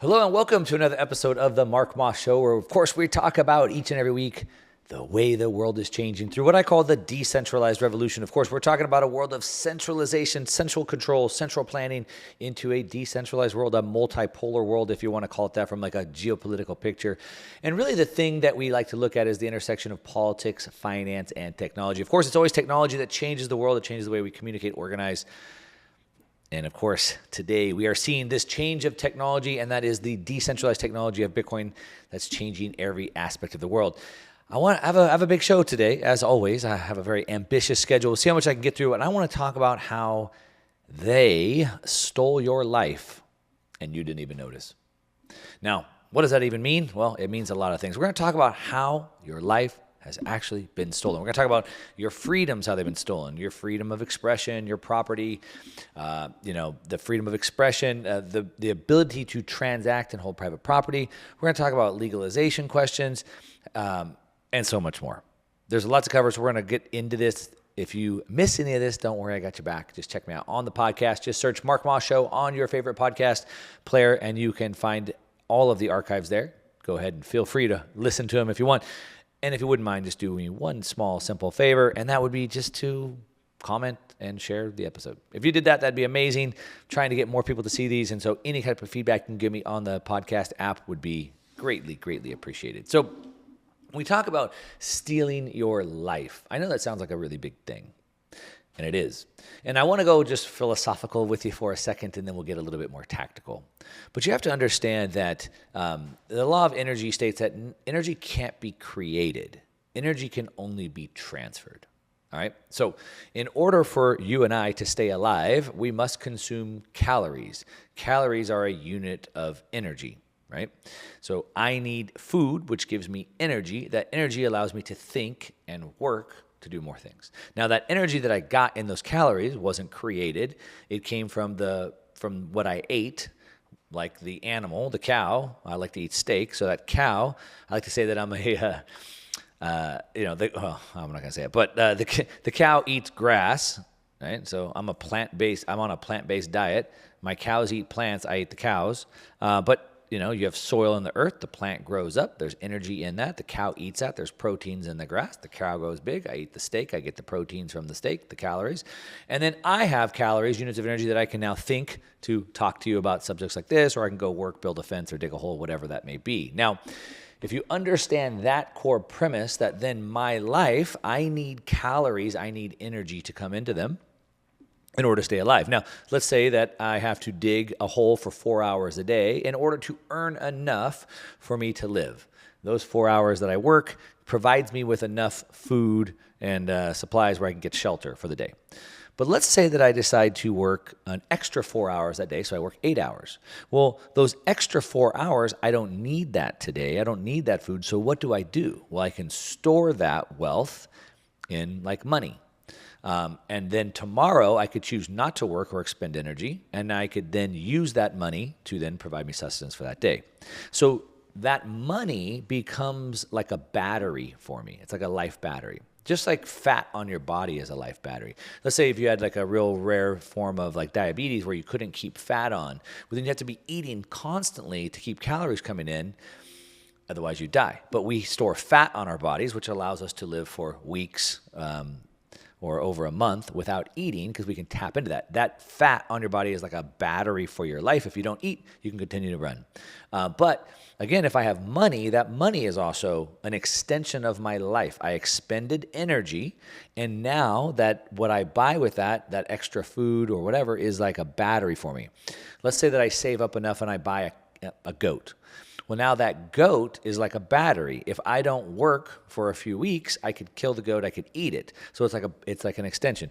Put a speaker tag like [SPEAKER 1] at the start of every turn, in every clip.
[SPEAKER 1] Hello and welcome to another episode of the Mark Moss Show, where of course we talk about each and every week the way the world is changing through what I call the decentralized revolution. Of course, we're talking about a world of centralization, central control, central planning into a decentralized world, a multipolar world, if you want to call it that, from like a geopolitical picture. And really the thing that we like to look at is the intersection of politics, finance, and technology. Of course, it's always technology that changes the world, it changes the way we communicate, organize. And of course, today we are seeing this change of technology, and that is the decentralized technology of Bitcoin that's changing every aspect of the world. I have a big show today, as always. I have a very ambitious schedule. We'll see how much I can get through, and I want to talk about how they stole your life and you didn't even notice. Now, what does that even mean? Well, it means a lot of things. We're going to talk about how your life has actually been stolen. We're going to talk about your freedoms, how they've been stolen, your freedom of expression, your property, the freedom of expression, the ability to transact and hold private property. We're going to talk about legalization questions, and so much more. There's a lot to cover, so we're going to get into this. If you miss any of this, don't worry, I got your back. Just check me out on the podcast. Just search Mark Moss Show on your favorite podcast player, and you can find all of the archives there. Go ahead and feel free to listen to them if you want. And if you wouldn't mind, just do me one small, simple favor, and that would be just to comment and share the episode. If you did that, that'd be amazing. I'm trying to get more people to see these, and so any type of feedback you can give me on the podcast app would be greatly, greatly appreciated. So when we talk about stealing your life, I know that sounds like a really big thing, and it is. And I want to go just philosophical with you for a second, and then we'll get a little bit more tactical. But you have to understand that the law of energy states that energy can't be created. Energy can only be transferred. All right? So in order for you and I to stay alive, we must consume calories. Calories are a unit of energy, right? So I need food, which gives me energy. That energy allows me to think and work to do more things. Now, that energy that I got in those calories wasn't created. It came from what I ate, like the animal, the cow. I like to eat steak, so that cow, I like to say that I'm I'm not going to say it, but the cow eats grass, right? So I'm on a plant-based diet. My cows eat plants, I eat the cows. But you have soil in the earth, the plant grows up, there's energy in that, the cow eats that, there's proteins in the grass, the cow grows big, I eat the steak, I get the proteins from the steak, the calories, and then I have calories, units of energy that I can now think to talk to you about subjects like this, or I can go work, build a fence, or dig a hole, whatever that may be. Now, if you understand that core premise, that then my life, I need calories, I need energy to come into them in order to stay alive. Now, let's say that I have to dig a hole for 4 hours a day in order to earn enough for me to live. Those 4 hours that I work provides me with enough food and supplies where I can get shelter for the day. But let's say that I decide to work an extra 4 hours that day, so I work 8 hours. Well, those extra 4 hours, I don't need that today. I don't need that food, so what do? Well, I can store that wealth in like money. And then tomorrow I could choose not to work or expend energy, and I could then use that money to then provide me sustenance for that day. So that money becomes like a battery for me. It's like a life battery. Just like fat on your body is a life battery. Let's say if you had like a real rare form of like diabetes where you couldn't keep fat on, well, then you have to be eating constantly to keep calories coming in. Otherwise you die. But we store fat on our bodies, which allows us to live for weeks, or over a month without eating, because we can tap into that. That fat on your body is like a battery for your life. If you don't eat, you can continue to run. But again, if I have money, that money is also an extension of my life. I expended energy, and now that what I buy with that extra food or whatever is like a battery for me. Let's say that I save up enough and I buy a goat. Well, now that goat is like a battery. If I don't work for a few weeks, I could kill the goat, I could eat it. So it's like an extension.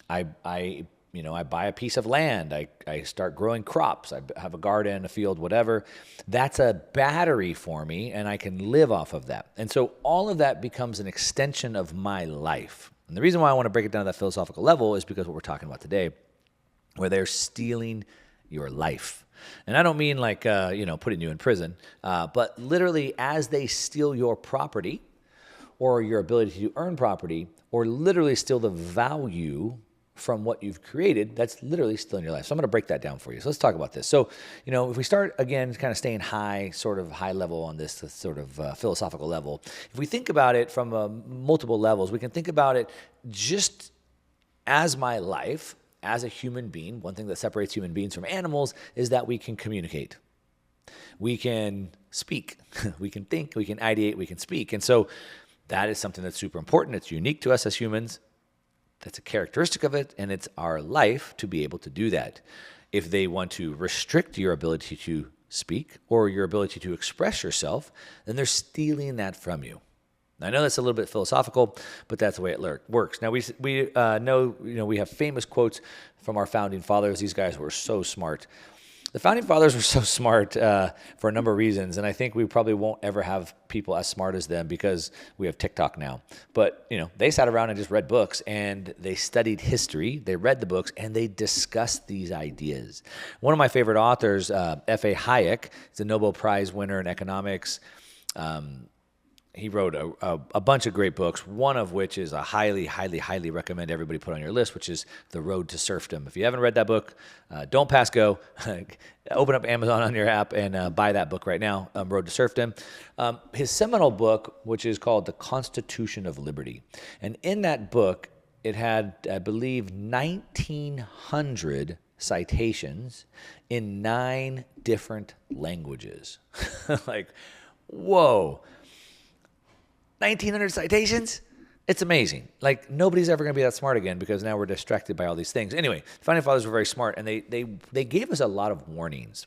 [SPEAKER 1] I buy a piece of land, I start growing crops, I have a garden, a field, whatever. That's a battery for me, and I can live off of that. And so all of that becomes an extension of my life. And the reason why I want to break it down to that philosophical level is because what we're talking about today, where they're stealing your life. And I don't mean like, putting you in prison, but literally as they steal your property or your ability to earn property, or literally steal the value from what you've created that's literally still in your life. So I'm going to break that down for you. So let's talk about this. So, if we start again, kind of staying sort of high level on this sort of philosophical level, if we think about it from multiple levels, we can think about it just as my life as a human being. One thing that separates human beings from animals is that we can communicate. We can speak, we can think, we can ideate, we can speak. And so that is something that's super important. It's unique to us as humans. That's a characteristic of it, and it's our life to be able to do that. If they want to restrict your ability to speak or your ability to express yourself, then they're stealing that from you. I know that's a little bit philosophical, but that's the way it works. Now, we know, we have famous quotes from our founding fathers. These guys were so smart. The founding fathers were so smart for a number of reasons, and I think we probably won't ever have people as smart as them because we have TikTok now. But, they sat around and just read books, and they studied history, they read the books, and they discussed these ideas. One of my favorite authors, F.A. Hayek, is a Nobel Prize winner in economics. He wrote a bunch of great books, one of which is a highly, highly, highly recommend everybody put on your list, which is The Road to Serfdom. If you haven't read that book, don't pass go. Open up Amazon on your app and buy that book right now, Road to Serfdom. His seminal book, which is called The Constitution of Liberty. And in that book, it had, I believe, 1,900 citations in 9 different languages. Whoa. 1,900 citations? It's amazing. Nobody's ever going to be that smart again because now we're distracted by all these things. Anyway, the founding fathers were very smart, and they gave us a lot of warnings.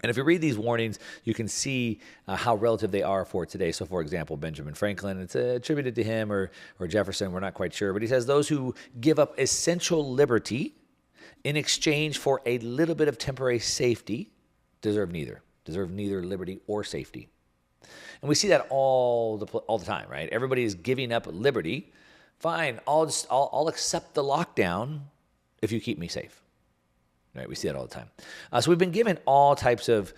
[SPEAKER 1] And if you read these warnings, you can see how relative they are for today. So, for example, Benjamin Franklin, it's attributed to him or Jefferson, we're not quite sure. But he says, those who give up essential liberty in exchange for a little bit of temporary safety deserve neither liberty or safety. And we see that all the time, right? Everybody is giving up liberty. Fine, I'll accept the lockdown if you keep me safe. Right? We see that all the time. So we've been given all types of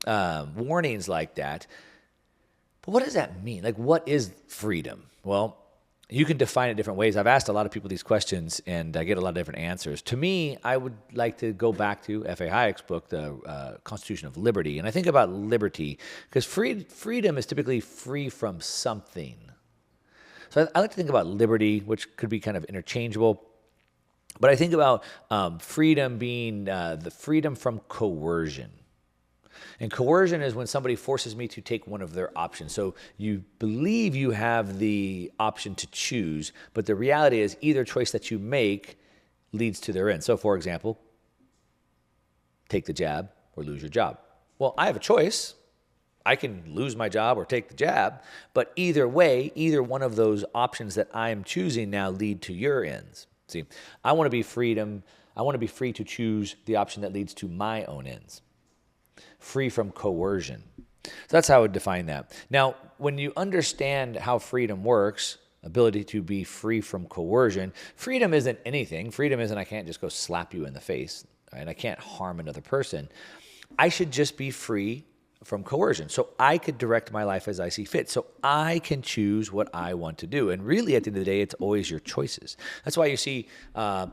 [SPEAKER 1] warnings like that. But what does that mean? What is freedom? Well, you can define it different ways. I've asked a lot of people these questions, and I get a lot of different answers. To me, I would like to go back to F.A. Hayek's book, The Constitution of Liberty. And I think about liberty because freedom is typically free from something. So I like to think about liberty, which could be kind of interchangeable. But I think about freedom being the freedom from coercion. And coercion is when somebody forces me to take one of their options. So you believe you have the option to choose, but the reality is either choice that you make leads to their end. So, for example, take the jab or lose your job. Well, I have a choice. I can lose my job or take the jab, but either way, either one of those options that I am choosing now lead to your ends. See, I want to be free to choose the option that leads to my own ends. Free from coercion. So that's how I would define that. Now, when you understand how freedom works, ability to be free from coercion, freedom isn't anything. Freedom isn't I can't just go slap you in the face, right? I can't harm another person. I should just be free from coercion. So I could direct my life as I see fit. So I can choose what I want to do. And really, at the end of the day, it's always your choices. That's why you see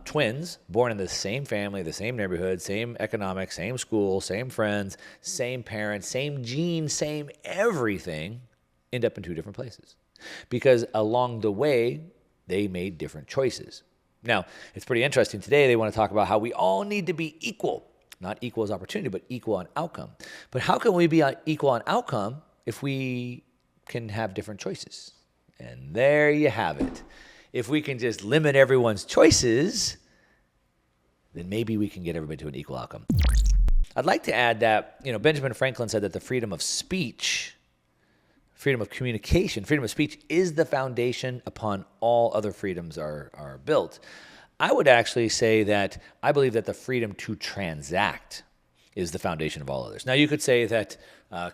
[SPEAKER 1] twins born in the same family, the same neighborhood, same economics, same school, same friends, same parents, same genes, same everything, end up in 2 different places. Because along the way, they made different choices. Now, it's pretty interesting. Today, they want to talk about how we all need to be equal. Not equal as opportunity, but equal on outcome. But how can we be equal on outcome if we can have different choices? And there you have it. If we can just limit everyone's choices, then maybe we can get everybody to an equal outcome. I'd like to add that, Benjamin Franklin said that the freedom of speech, freedom of communication, freedom of speech is the foundation upon all other freedoms are built. I would actually say that I believe that the freedom to transact is the foundation of all others. Now, you could say that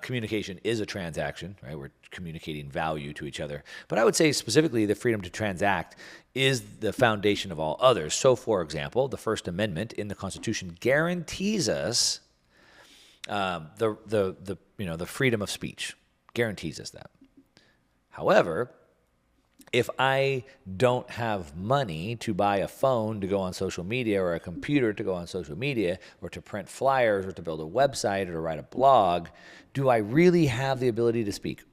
[SPEAKER 1] communication is a transaction, right? We're communicating value to each other. But I would say specifically the freedom to transact is the foundation of all others. So, for example, the First Amendment in the Constitution guarantees us the freedom of speech. Guarantees us that. However, If I don't have money to buy a phone to go on social media or a computer to go on social media or to print flyers or to build a website or to write a blog, do I really have the ability to speak?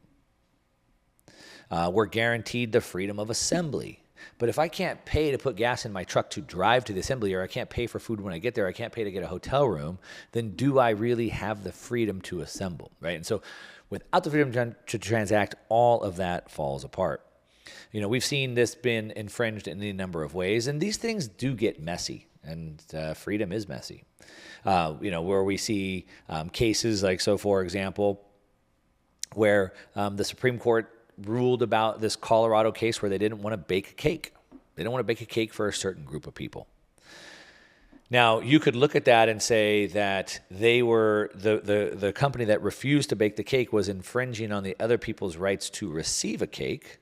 [SPEAKER 1] We're guaranteed the freedom of assembly. But if I can't pay to put gas in my truck to drive to the assembly, or I can't pay for food when I get there, I can't pay to get a hotel room, then do I really have the freedom to assemble, right? And so without the freedom to transact, all of that falls apart. We've seen this been infringed in any number of ways, and these things do get messy, and freedom is messy. Where we see cases like, so for example, where the Supreme Court ruled about this Colorado case where they didn't want to bake a cake. They didn't want to bake a cake for a certain group of people. Now, you could look at that and say that they were the company that refused to bake the cake was infringing on the other people's rights to receive a cake.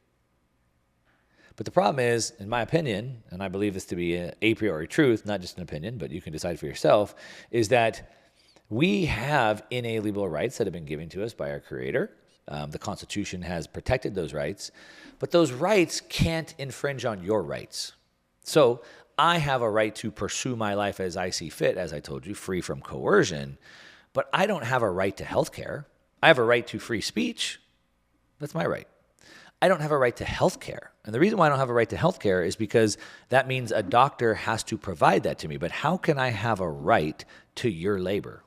[SPEAKER 1] But the problem is, in my opinion, and I believe this to be an a priori truth, not just an opinion, but you can decide for yourself, is that we have inalienable rights that have been given to us by our Creator. The Constitution has protected those rights, but those rights can't infringe on your rights. So I have a right to pursue my life as I see fit, as I told you, free from coercion, but I don't have a right to health care. I have a right to free speech. That's my right. I don't have a right to health care. And the reason why I don't have a right to health care is because that means a doctor has to provide that to me. But how can I have a right to your labor?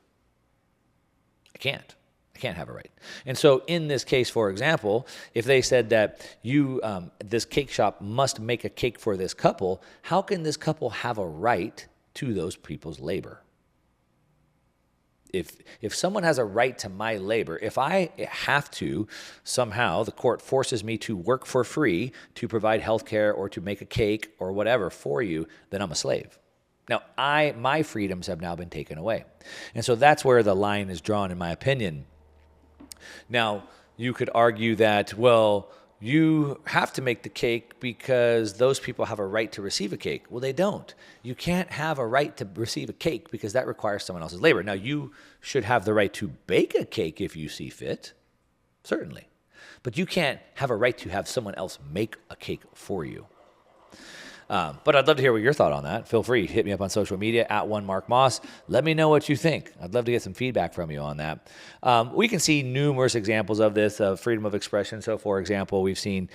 [SPEAKER 1] I can't. I can't have a right. And so in this case, for example, if they said that this cake shop must make a cake for this couple, how can this couple have a right to those people's labor? If someone has a right to my labor, if I have to, somehow the court forces me to work for free to provide health care or to make a cake or whatever for you, then I'm a slave. Now, my freedoms have now been taken away. And so that's where the line is drawn, in my opinion. Now, you could argue that, well, you have to make the cake because those people have a right to receive a cake. Well, they don't. You can't have a right to receive a cake because that requires someone else's labor. Now, you should have the right to bake a cake if you see fit, certainly. But you can't have a right to have someone else make a cake for you. But I'd love to hear what your thought on that. Feel free, hit me up on social media at @1MarkMoss. Let me know what you think. I'd love to get some feedback from you on that. We can see numerous examples of this, of freedom of expression. So, for example, we've seen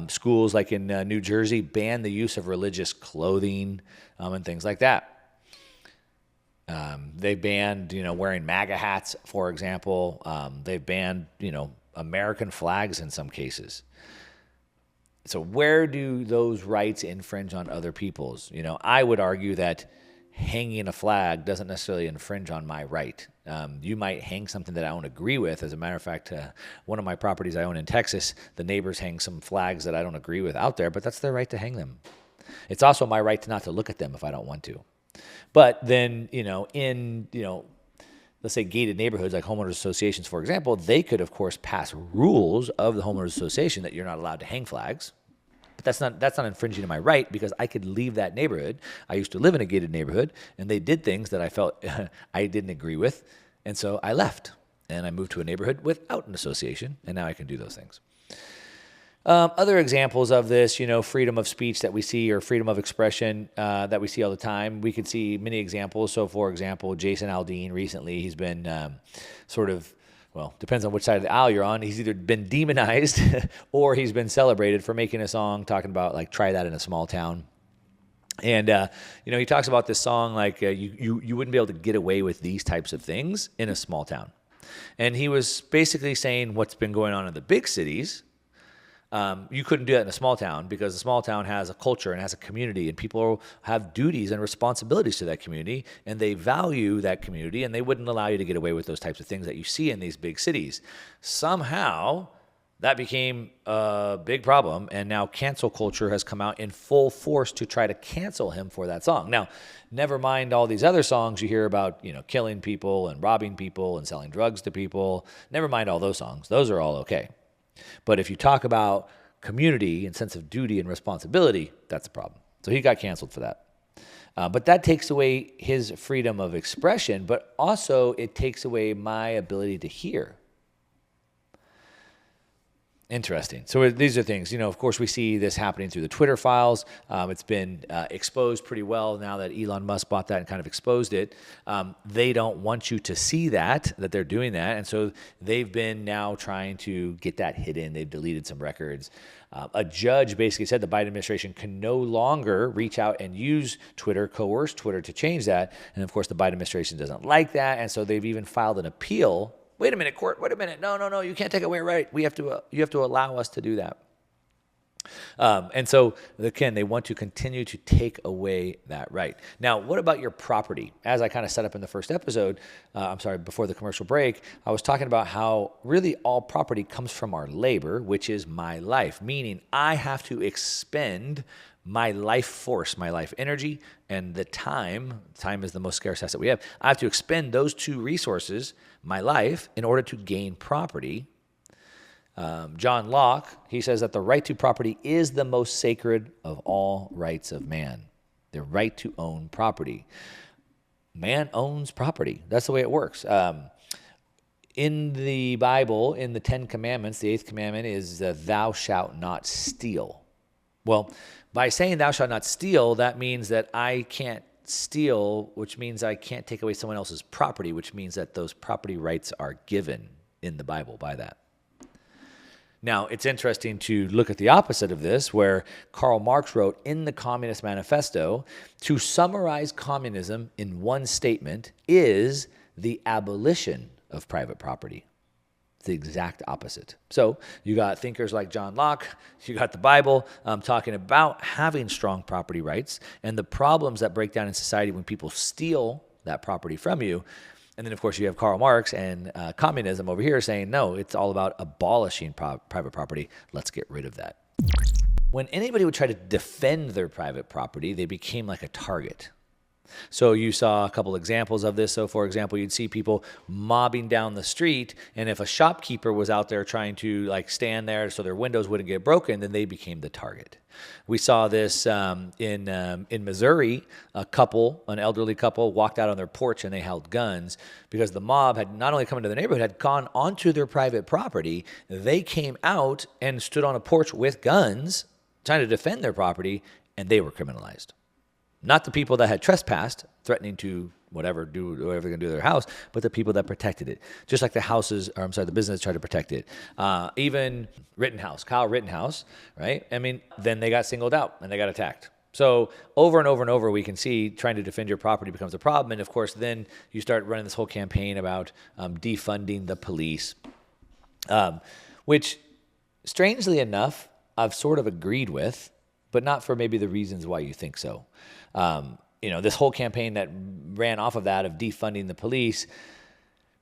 [SPEAKER 1] schools like in New Jersey ban the use of religious clothing and things like that. They banned, wearing MAGA hats, for example. They've banned, American flags in some cases. So where do those rights infringe on other people's? I would argue that hanging a flag doesn't necessarily infringe on my right. You might hang something that I don't agree with. As a matter of fact, one of my properties I own in Texas, the neighbors hang some flags that I don't agree with out there, but that's their right to hang them. It's also my right to not to look at them if I don't want to. But then, let's say gated neighborhoods like homeowners associations, for example, they could, of course, pass rules of the homeowners association that you're not allowed to hang flags. But that's not infringing on my right because I could leave that neighborhood. I used to live in a gated neighborhood, and they did things that I felt I didn't agree with, and so I left, and I moved to a neighborhood without an association, and now I can do those things. Other examples of this, freedom of speech that we see or freedom of expression that we see all the time, we could see many examples. So, for example, Jason Aldean recently, he's been depends on which side of the aisle you're on. He's either been demonized or he's been celebrated for making a song talking about, like, try that in a small town. And, he talks about this song like you wouldn't be able to get away with these types of things in a small town. And he was basically saying what's been going on in the big cities. You couldn't do that in a small town because a small town has a culture and has a community, and people have duties and responsibilities to that community, and they value that community, and they wouldn't allow you to get away with those types of things that you see in these big cities. Somehow, that became a big problem, and now cancel culture has come out in full force to try to cancel him for that song. Now, never mind all these other songs you hear about, killing people and robbing people and selling drugs to people. Never mind all those songs. Those are all okay. But if you talk about community and sense of duty and responsibility, that's a problem. So he got canceled for that. But that takes away his freedom of expression, but also it takes away my ability to hear. Interesting. So these are things, of course, we see this happening through the Twitter files. It's been exposed pretty well now that Elon Musk bought that and kind of exposed it. They don't want you to see that they're doing that. And so they've been now trying to get that hidden. They've deleted some records. A judge basically said the Biden administration can no longer reach out and use Twitter, coerce Twitter to change that. And of course, the Biden administration doesn't like that. And so they've even filed an appeal. Wait a minute, court. Wait a minute. No. You can't take away right. You have to allow us to do that. And so, again, they want to continue to take away that right. Now, what about your property? As I kind of set up in the first episode, before the commercial break, I was talking about how really all property comes from our labor, which is my life, meaning I have to expend my life force, my life energy, and the time. Time is the most scarce asset we have. I have to expend those two resources, my life, in order to gain property. John Locke, he says that the right to property is the most sacred of all rights of man. The right to own property. Man owns property. That's the way it works. In the Bible, in the 10 Commandments, the 8th commandment is thou shalt not steal. Well, by saying thou shalt not steal, that means that I can't steal, which means I can't take away someone else's property, which means that those property rights are given in the Bible by that. Now, it's interesting to look at the opposite of this, where Karl Marx wrote in the Communist Manifesto, to summarize communism in one statement is the abolition of private property. It's the exact opposite. So you got thinkers like John Locke, you got the Bible talking about having strong property rights and the problems that break down in society when people steal that property from you. And then, of course, you have Karl Marx and communism over here saying, no, it's all about abolishing private property. Let's get rid of that. When anybody would try to defend their private property, they became like a target. So you saw a couple examples of this. So, for example, you'd see people mobbing down the street, and if a shopkeeper was out there trying to stand there so their windows wouldn't get broken, then they became the target. We saw this in Missouri. An elderly couple, walked out on their porch and they held guns because the mob had not only come into the neighborhood, had gone onto their private property. They came out and stood on a porch with guns, trying to defend their property, and they were criminalized. Not the people that had trespassed, threatening to do whatever they're going to do to their house, but the people that protected it. Just like the business tried to protect it. Even Kyle Rittenhouse, right? Then they got singled out and they got attacked. So over and over and over, we can see trying to defend your property becomes a problem. And of course, then you start running this whole campaign about defunding the police, which strangely enough, I've sort of agreed with, but not for maybe the reasons why you think so. This whole campaign that ran off of that of defunding the police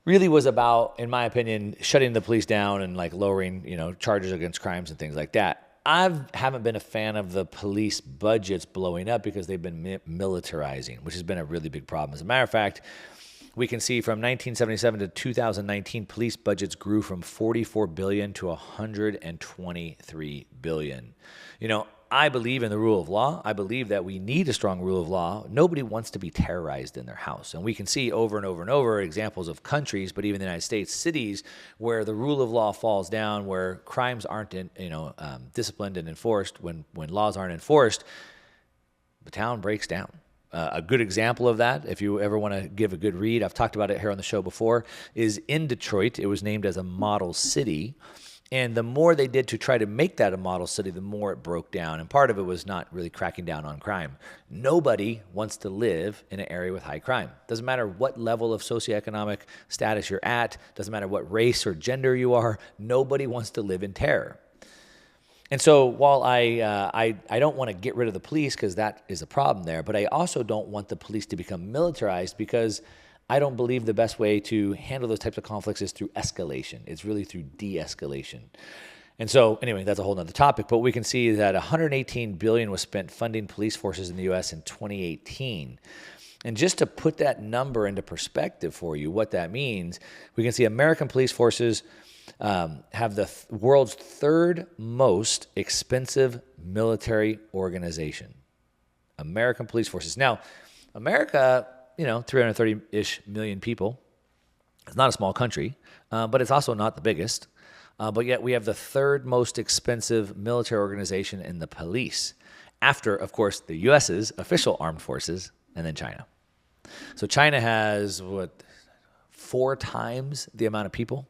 [SPEAKER 1] really was about, in my opinion, shutting the police down and lowering, charges against crimes and things like that. I haven't been a fan of the police budgets blowing up because they've been militarizing, which has been a really big problem. As a matter of fact, we can see from 1977 to 2019, police budgets grew from $44 billion to $123 billion. I believe in the rule of law. I believe that we need a strong rule of law. Nobody wants to be terrorized in their house. And we can see over and over and over examples of countries, but even the United States, cities where the rule of law falls down, where crimes aren't disciplined and enforced, when laws aren't enforced, the town breaks down. A good example of that, if you ever want to give a good read, I've talked about it here on the show before, is in Detroit. It was named as a model city. And the more they did to try to make that a model city, the more it broke down. And part of it was not really cracking down on crime. Nobody wants to live in an area with high crime. Doesn't matter what level of socioeconomic status you're at. Doesn't matter what race or gender you are. Nobody wants to live in terror. And so while I don't want to get rid of the police because that is a problem there, but I also don't want the police to become militarized because I don't believe the best way to handle those types of conflicts is through escalation. It's really through de-escalation. And so, anyway, that's a whole nother topic, but we can see that $118 billion was spent funding police forces in the U.S. in 2018. And just to put that number into perspective for you, what that means, we can see American police forces have the world's third most expensive military organization. American police forces. Now, America, 330-ish million people. It's not a small country, but it's also not the biggest. But yet we have the third most expensive military organization in the police, after, of course, the U.S.'s official armed forces, and then China. So China has, 4 times the amount of people?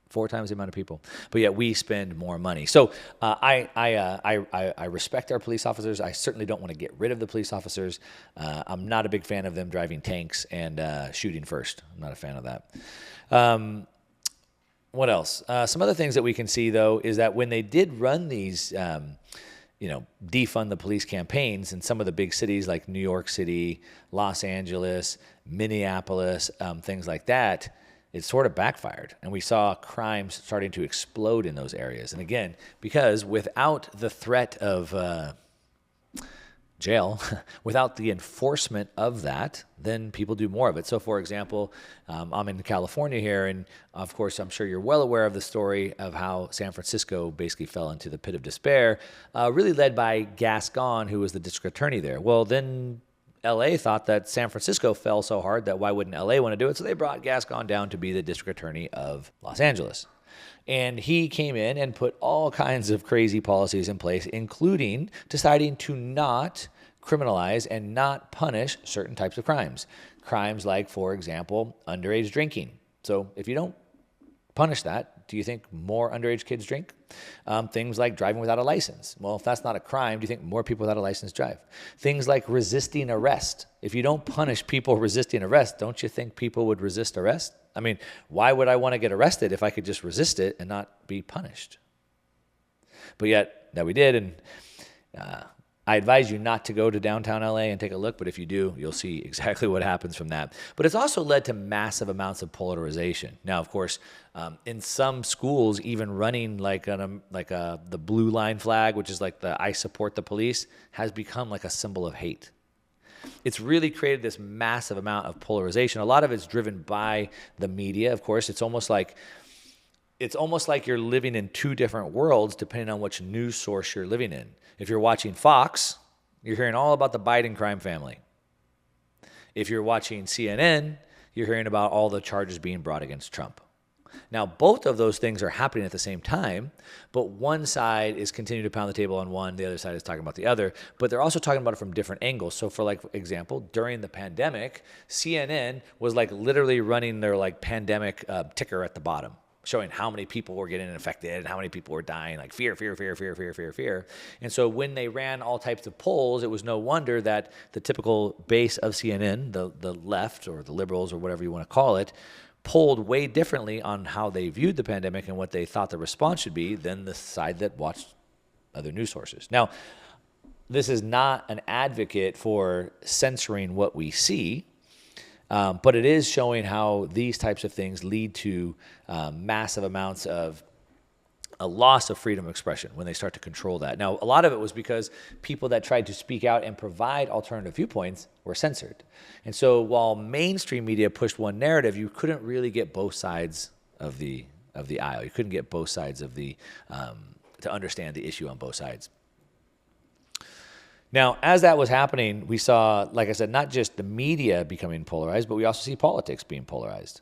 [SPEAKER 1] 4 times the amount of people, but yet we spend more money. So I respect our police officers. I certainly don't want to get rid of the police officers. I'm not a big fan of them driving tanks and shooting first. I'm not a fan of that. What else? Some other things that we can see, though, is that when they did run these, defund the police campaigns in some of the big cities like New York City, Los Angeles, Minneapolis, things like that, it sort of backfired. And we saw crimes starting to explode in those areas. And again, because without the threat of jail, without the enforcement of that, then people do more of it. So, for example, I'm in California here, and of course, I'm sure you're well aware of the story of how San Francisco basically fell into the pit of despair, really led by Gascon, who was the district attorney there. Well, then LA thought that San Francisco fell so hard that why wouldn't LA want to do it? So they brought Gascon down to be the district attorney of Los Angeles. And he came in and put all kinds of crazy policies in place, including deciding to not criminalize and not punish certain types of crimes. Crimes like, for example, underage drinking. So if you don't punish that, do you think more underage kids drink? Things like driving without a license. Well, if that's not a crime, do you think more people without a license drive? Things like resisting arrest. If you don't punish people resisting arrest, don't you think people would resist arrest? I mean, why would I want to get arrested if I could just resist it and not be punished? But yet, that we did, and I advise you not to go to downtown LA and take a look, but if you do, you'll see exactly what happens from that. But it's also led to massive amounts of polarization. Now, of course, in some schools, even running the blue line flag, which is like the I support the police, has become like a symbol of hate. It's really created this massive amount of polarization. A lot of it's driven by the media, of course. It's almost like you're living in 2 different worlds depending on which news source you're living in. If you're watching Fox, you're hearing all about the Biden crime family. If you're watching CNN, you're hearing about all the charges being brought against Trump. Now, both of those things are happening at the same time, but one side is continuing to pound the table on one, the other side is talking about the other, but they're also talking about it from different angles. So for example, during the pandemic, CNN was literally running their pandemic ticker at the bottom, showing how many people were getting infected and how many people were dying, fear, fear, fear, fear, fear, fear, fear. And so when they ran all types of polls, it was no wonder that the typical base of CNN, the left or the liberals or whatever you want to call it, polled way differently on how they viewed the pandemic and what they thought the response should be than the side that watched other news sources. Now, this is not an advocate for censoring what we see, but it is showing how these types of things lead to massive amounts of a loss of freedom of expression when they start to control that. Now, a lot of it was because people that tried to speak out and provide alternative viewpoints were censored. And so while mainstream media pushed one narrative, you couldn't really get both sides of the aisle. You couldn't get both sides of to understand the issue on both sides. Now, as that was happening, we saw, like I said, not just the media becoming polarized, but we also see politics being polarized.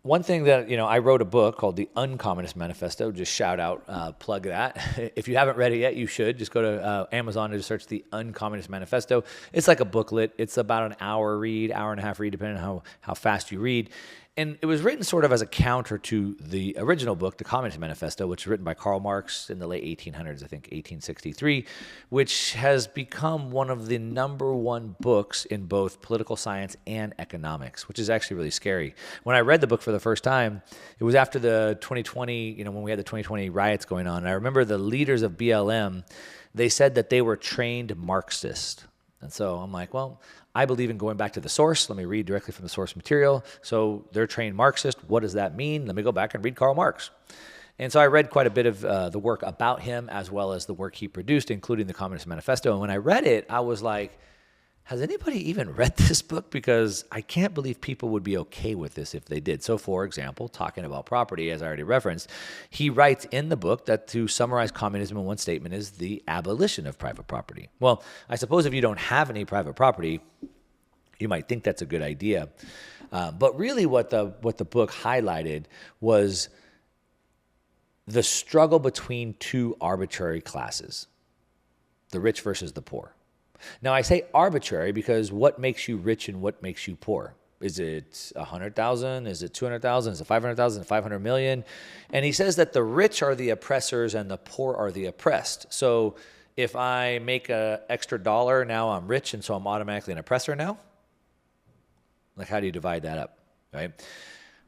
[SPEAKER 1] One thing that, I wrote a book called The Uncommunist Manifesto. Just shout out, plug that. If you haven't read it yet, you should. Just go to Amazon and just search The Uncommunist Manifesto. It's like a booklet. It's about an hour read, hour and a half read, depending on how fast you read. And it was written sort of as a counter to the original book, The Communist Manifesto, which was written by Karl Marx in the late 1800s, I think 1863, which has become one of the number 1 books in both political science and economics, which is actually really scary. When I read the book for the first time, it was after the 2020, when we had the 2020 riots going on. And I remember the leaders of BLM, they said that they were trained Marxists. And so I'm like, well, I believe in going back to the source. Let me read directly from the source material. So they're trained Marxist. What does that mean? Let me go back and read Karl Marx. And so I read quite a bit of the work about him as well as the work he produced, including the Communist Manifesto. And when I read it, I was like, has anybody even read this book? Because I can't believe people would be okay with this if they did. So, for example, talking about property, as I already referenced, he writes in the book that to summarize communism in one statement is the abolition of private property. Well, I suppose if you don't have any private property, You might think that's a good idea. But really what the book highlighted was the struggle between two arbitrary classes, the rich versus the poor. Now, I say arbitrary because what makes you rich and what makes you poor? Is it 100,000? Is it 200,000? Is it 500,000? 500 million? And he says that the rich are the oppressors and the poor are the oppressed. So if I make an extra dollar, now I'm rich, and so I'm automatically an oppressor now? Like, how do you divide that up, right?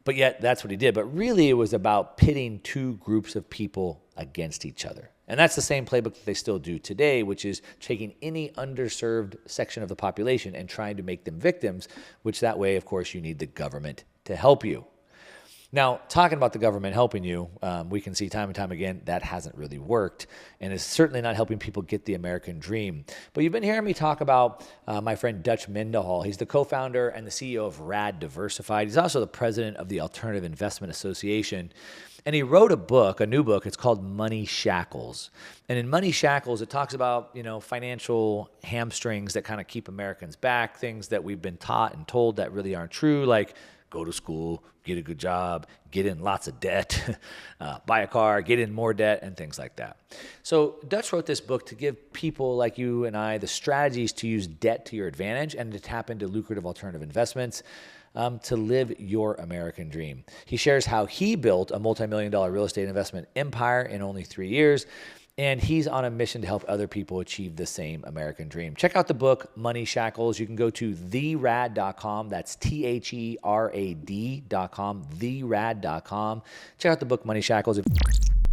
[SPEAKER 1] But yet, that's what he did. But really, it was about pitting two groups of people against each other. And that's the same playbook that they still do today, which is taking any underserved section of the population and trying to make them victims, which that way, of course, you need the government to help you. Now, talking about the government helping you, we can see time and time again that hasn't really worked, and is certainly not helping people get the American dream. But you've been hearing me talk about my friend Dutch Mendenhall. He's the co-founder and the CEO of Rad Diversified. He's also the president of the Alternative Investment Association. And he wrote a new book. It's called Money Shackles. And in Money Shackles, it talks about, financial hamstrings that kind of keep Americans back, things that we've been taught and told that really aren't true, like go to school, get a good job, get in lots of debt, buy a car, get in more debt, and things like that. So Dutch wrote this book to give people like you and I the strategies to use debt to your advantage and to tap into lucrative alternative investments to live your American dream. He shares how he built a multi-million-dollar real estate investment empire in only 3 years, and he's on a mission to help other people achieve the same American dream. Check out the book, Money Shackles. You can go to therad.com. That's THERAD.com, therad.com. Check out the book, Money Shackles.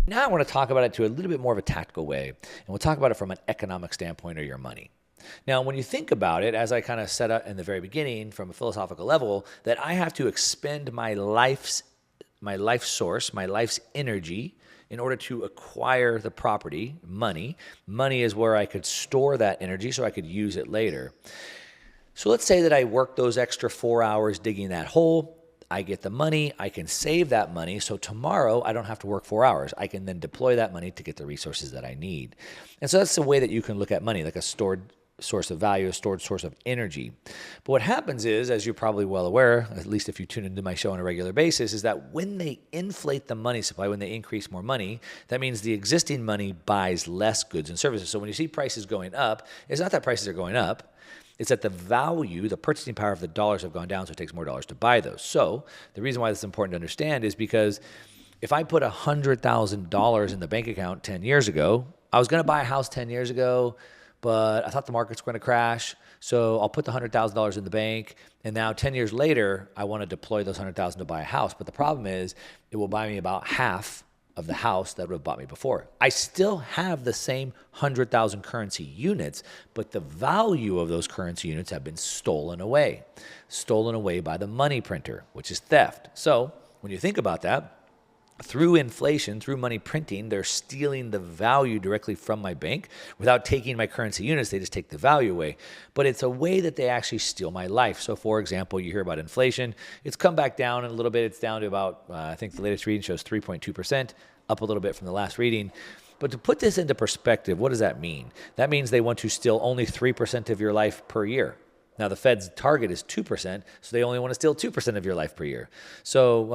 [SPEAKER 1] Now I want to talk about it to a little bit more of a tactical way, and we'll talk about it from an economic standpoint of your money. Now, when you think about it, as I kind of set up in the very beginning from a philosophical level, that I have to expend my life's source, my life's energy, in order to acquire the property, money. Money is where I could store that energy so I could use it later. So let's say that I work those extra 4 hours digging that hole. I get the money. I can save that money. So tomorrow I don't have to work 4 hours. I can then deploy that money to get the resources that I need. And so that's the way that you can look at money, like a stored source of value, a stored source of energy. But what happens is, as you're probably well aware, at least if you tune into my show on a regular basis, is that when they inflate the money supply, when they increase more money, that means the existing money buys less goods and services. So when you see prices going up, it's not that prices are going up. It's that the value, the purchasing power of the dollars have gone down, so it takes more dollars to buy those. So the reason why this is important to understand is because if I put $100,000 in the bank account 10 years ago, I was going to buy a house 10 years ago, but I thought the market's going to crash, so I'll put the $100,000 in the bank, and now 10 years later, I want to deploy those $100,000 to buy a house. But the problem is, it will buy me about half of the house that would have bought me before. I still have the same 100,000 currency units, but the value of those currency units have been stolen away by the money printer, which is theft. So when you think about that, through inflation, through money printing, they're stealing the value directly from my bank. Without taking my currency units, they just take the value away. But it's a way that they actually steal my life. So for example, you hear about inflation. It's come back down a little bit. It's down to about, I think the latest reading shows 3.2%, up a little bit from the last reading. But to put this into perspective, what does that mean? That means they want to steal only 3% of your life per year. Now, the Fed's target is 2%, so they only want to steal 2% of your life per year. So,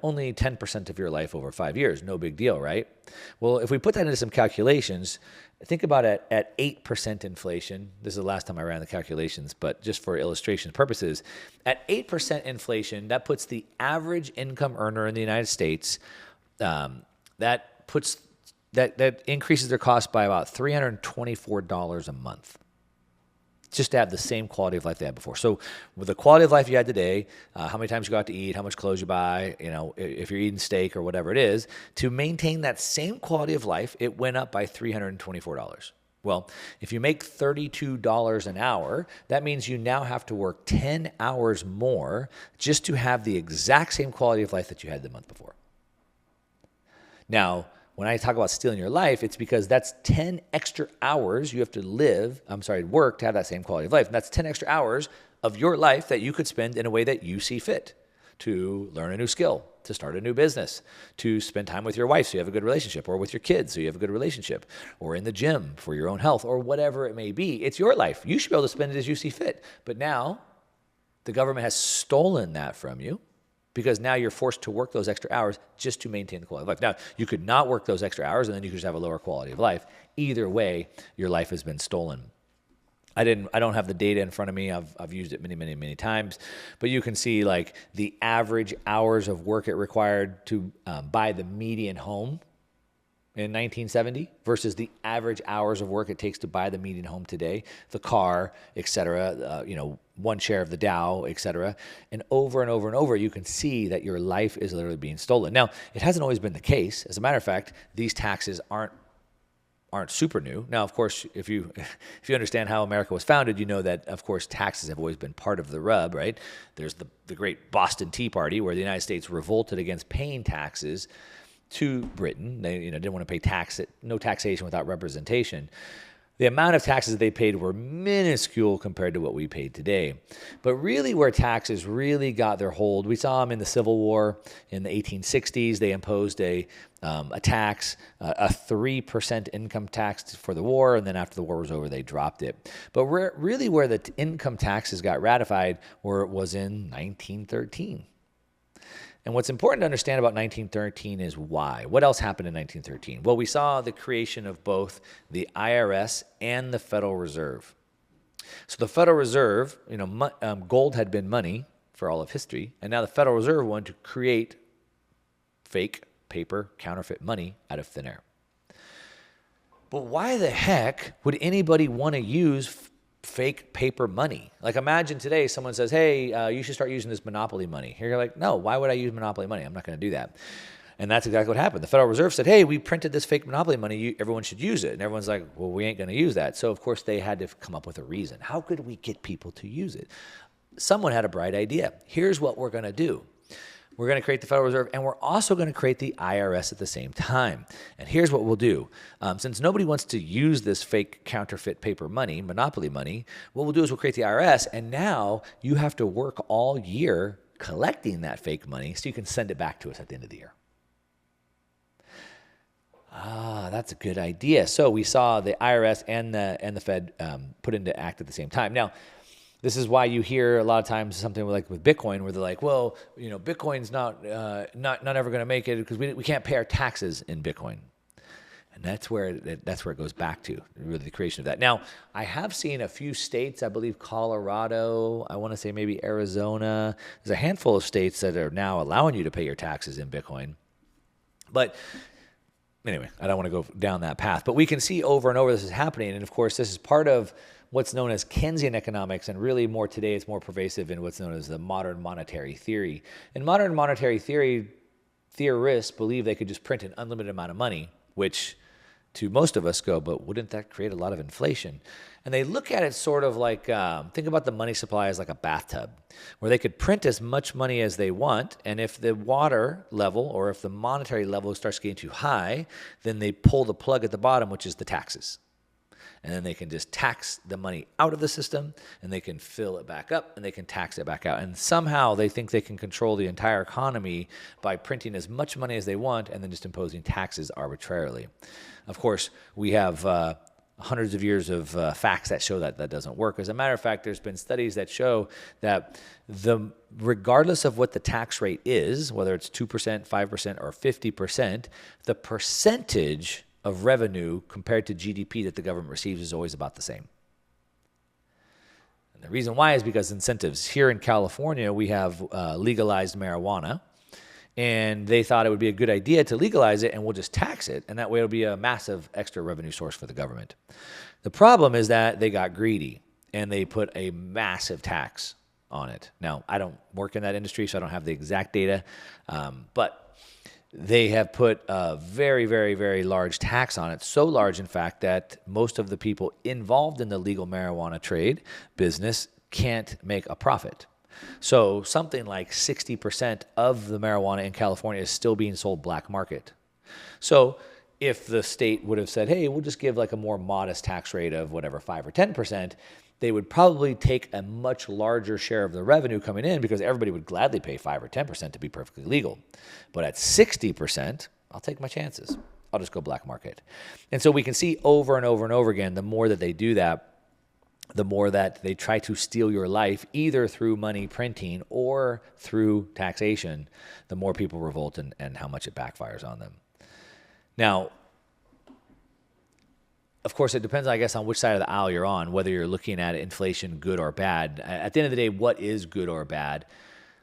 [SPEAKER 1] only 10% of your life over 5 years. No big deal, right? Well, if we put that into some calculations, think about it at 8% inflation. This is the last time I ran the calculations, but just for illustration purposes, at 8% inflation, that puts the average income earner in the United States, that increases their cost by about $324 a month. Just to have the same quality of life they had before. So with the quality of life you had today, how many times you go out to eat, how much clothes you buy, if you're eating steak or whatever it is, to maintain that same quality of life, it went up by $324. Well, if you make $32 an hour, that means you now have to work 10 hours more just to have the exact same quality of life that you had the month before. Now, when I talk about stealing your life, it's because that's 10 extra hours you have to work to have that same quality of life. And that's 10 extra hours of your life that you could spend in a way that you see fit, to learn a new skill, to start a new business, to spend time with your wife so you have a good relationship, or with your kids so you have a good relationship, or in the gym for your own health, or whatever it may be. It's your life. You should be able to spend it as you see fit. But now The government has stolen that from you because now you're forced to work those extra hours just to maintain the quality of life. Now, you could not work those extra hours and then you could just have a lower quality of life. Either way, your life has been stolen. I don't have the data in front of me. I've used it many times, but you can see like the average hours of work it required to buy the median home in 1970 versus the average hours of work it takes to buy the median home today, the car, et cetera, one share of the Dow, et cetera. And over and over, you can see that your life is literally being stolen. Now, it hasn't always been the case. As a matter of fact, these taxes aren't super new. Now, of course, if you understand how America was founded, you know that, of course, taxes have always been part of the rub, right? There's the great Boston Tea Party where the United States revolted against paying taxes to Britain. They didn't want to pay no taxation without representation. The amount of taxes they paid were minuscule compared to what we paid today. But really where taxes really got their hold, we saw them in the Civil War in the 1860s. They imposed a tax, a 3% income tax for the war, and then after the war was over, they dropped it. But really where the income taxes got ratified was in 1913. And what's important to understand about 1913 is why. What else happened in 1913? Well, we saw the creation of both the IRS and the Federal Reserve. So the Federal Reserve, gold had been money for all of history, and now the Federal Reserve wanted to create fake paper, counterfeit money out of thin air. But why the heck would anybody want to use fake paper money? Like imagine today someone says, hey, you should start using this monopoly money. Here you're like, no, why would I use monopoly money? I'm not going to do that. And that's exactly what happened. The Federal Reserve said, hey, we printed this fake monopoly money. Everyone should use it. And everyone's like, well, we ain't going to use that. So, of course, they had to come up with a reason. How could we get people to use it? Someone had a bright idea. Here's what we're going to do. We're going to create the Federal Reserve, and we're also going to create the IRS at the same time. And here's what we'll do. Since nobody wants to use this fake counterfeit paper money, monopoly money, what we'll do is we'll create the IRS, and now you have to work all year collecting that fake money so you can send it back to us at the end of the year. That's a good idea. So we saw the IRS and the Fed put into act at the same time. Now, this is why you hear a lot of times something like with Bitcoin where they're like, well, Bitcoin's not ever going to make it because we can't pay our taxes in Bitcoin. And that's where it goes back to, really the creation of that. Now, I have seen a few states, I believe Colorado, I want to say maybe Arizona. There's a handful of states that are now allowing you to pay your taxes in Bitcoin. But anyway, I don't want to go down that path. But we can see over and over this is happening. And of course, this is part of what's known as Keynesian economics, and really more today, it's more pervasive in what's known as the modern monetary theory. In modern monetary theory, theorists believe they could just print an unlimited amount of money, which to most of us go, but wouldn't that create a lot of inflation? And they look at it sort of like, think about the money supply as like a bathtub, where they could print as much money as they want, and if the water level or if the monetary level starts getting too high, then they pull the plug at the bottom, which is the taxes. And then they can just tax the money out of the system, and they can fill it back up, and they can tax it back out. And somehow they think they can control the entire economy by printing as much money as they want and then just imposing taxes arbitrarily. Of course, we have hundreds of years of facts that show that that doesn't work. As a matter of fact, there's been studies that show that regardless of what the tax rate is, whether it's 2%, 5%, or 50%, the percentage of revenue compared to GDP that the government receives is always about the same. And the reason why is because incentives. Here in California, we have legalized marijuana, and they thought it would be a good idea to legalize it and we'll just tax it, and that way it'll be a massive extra revenue source for the government. The problem is that they got greedy and they put a massive tax on it. Now, I don't work in that industry, so I don't have the exact data, but they have put a very, very, very large tax on it. So large, in fact, that most of the people involved in the legal marijuana trade business can't make a profit. So something like 60% of the marijuana in California is still being sold black market. So if the state would have said, hey, we'll just give like a more modest tax rate of whatever, 5 or 10%, they would probably take a much larger share of the revenue coming in because everybody would gladly pay 5 or 10% to be perfectly legal. But at 60%, I'll take my chances. I'll just go black market. And so we can see over and over and over again, the more that they do that, the more that they try to steal your life, either through money printing or through taxation, the more people revolt and how much it backfires on them. Now, of course, it depends, I guess, on which side of the aisle you're on, whether you're looking at inflation good or bad. At the end of the day, what is good or bad?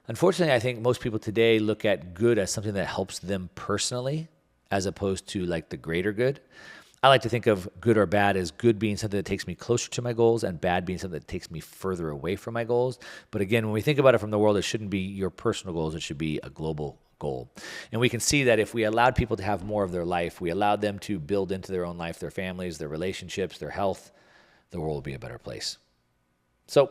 [SPEAKER 1] Unfortunately, I think most people today look at good as something that helps them personally, as opposed to like the greater good. I like to think of good or bad as good being something that takes me closer to my goals and bad being something that takes me further away from my goals. But again, when we think about it from the world, it shouldn't be your personal goals. It should be a global goal. And we can see that if we allowed people to have more of their life, we allowed them to build into their own life, their families, their relationships, their health, the world will be a better place. So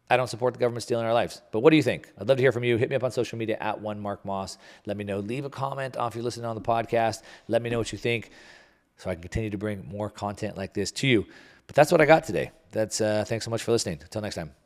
[SPEAKER 1] I don't support the government stealing our lives. But what do you think? I'd love to hear from you. Hit me up on social media at @1MarkMoss. Let me know. Leave a comment off if you're listening on the podcast. Let me know what you think so I can continue to bring more content like this to you. But that's what I got today. Thanks so much for listening. Until next time.